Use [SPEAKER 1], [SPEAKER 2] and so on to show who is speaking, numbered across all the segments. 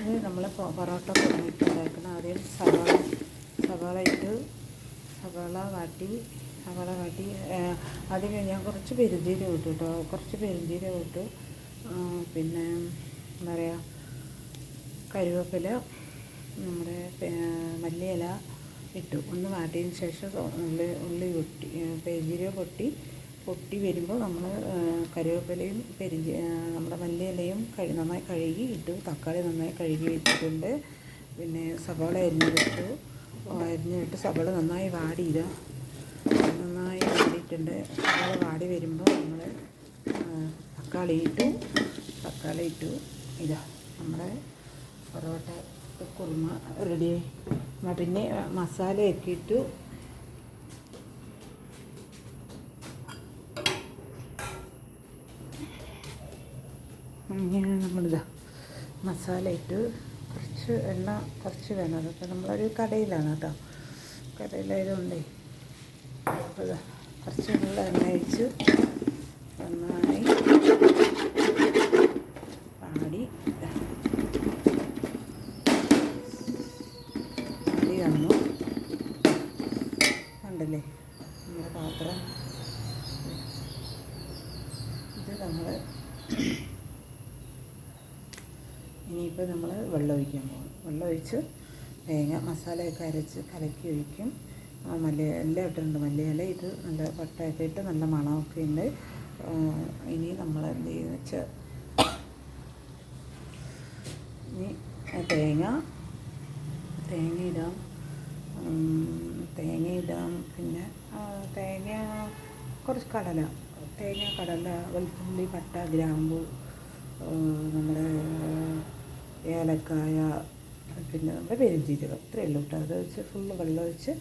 [SPEAKER 1] ഇത് നമ്മൾ പൊറോട്ട പൊടിയിട്ട് ഉണ്ടാക്കണം. ആദ്യം സവാള ഇട്ട് സവാള വാട്ടി ആദ്യം ഞാൻ കുറച്ച് പെരുംജീരകം ഇട്ടു കേട്ടോ. കുറച്ച് പെരുംജീരകം ഇട്ടു. പിന്നെ എന്താ പറയുക, കറിവേപ്പില, നമ്മുടെ മല്ലിയില ഇട്ടു. ഒന്ന് വാട്ടിയതിന് ശേഷം ഉള്ളി പെരുംജീരകം പൊട്ടി വരുമ്പോൾ നമ്മൾ കറിവേപ്പിലയും നമ്മുടെ മല്ലിയിലയും നന്നായി കഴുകി ഇട്ടു. തക്കാളി നന്നായി കഴുകി വെച്ചിട്ടുണ്ട്. പിന്നെ സവാള അരിഞ്ഞിട്ട് സവാള നന്നായി വാടിയിട്ടുണ്ട്. സവാള വാടി വരുമ്പോൾ നമ്മൾ തക്കാളി ഇട്ടു. ഇതാ നമ്മുടെ പൊറോട്ട കുറുമ റെഡിയായി. പിന്നെ മസാലയൊക്കെ ഇട്ടു. നമ്മളിതാ മസാല ഇട്ട് കുറച്ച് എണ്ണ വേണം. അതൊക്കെ നമ്മളൊരു കടയിലാണ് കേട്ടോ. കടയിലായതുകൊണ്ടേ അപ്പോൾ കുറച്ച് നല്ല എണ്ണ ഒഴിച്ച് നന്നായി വാടി വന്നു. കണ്ടല്ലേ നമ്മുടെ പാത്രം. ഇത് നമ്മൾ ഇനിയിപ്പോൾ നമ്മൾ വെള്ളം ഒഴിക്കാൻ പോകും. വെള്ളം ഒഴിച്ച് തേങ്ങ മസാലയൊക്കെ അരച്ച് കലക്കി ഒഴിക്കും. എല്ലാം ഇട്ടിട്ടുണ്ട്. മല്ലിയില ഇത് നല്ല പട്ടയൊക്കെ ഇട്ട് നല്ല മണമൊക്കെ ഉണ്ട്. ഇനി നമ്മൾ എന്ത് ചെയ്യുന്ന വെച്ചാൽ ഇനി തേങ്ങ ഇടാം. പിന്നെ തേങ്ങ കുറച്ച് കടല, വെളുത്തുള്ളി, പട്ട, ഗ്രാമ്പു, നമ്മുടെ ഏലക്കായ, പിന്നെ നമ്മുടെ പെരുംജീരകം, ഇത്രയേ ഉള്ളൂ കേട്ടോ. അത് വെച്ച് ഫുള്ള് വെള്ളം ഒഴിച്ച്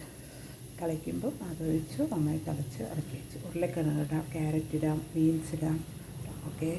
[SPEAKER 1] തിളയ്ക്കുമ്പോൾ അതൊഴിച്ച് നന്നായി തിളച്ച് ഇറക്കി വെച്ച് ഉരുളക്കിഴങ്ങ് ഇടാം, ക്യാരറ്റ് ഇടാം, ബീൻസ് ഇടാം. ഓക്കെ.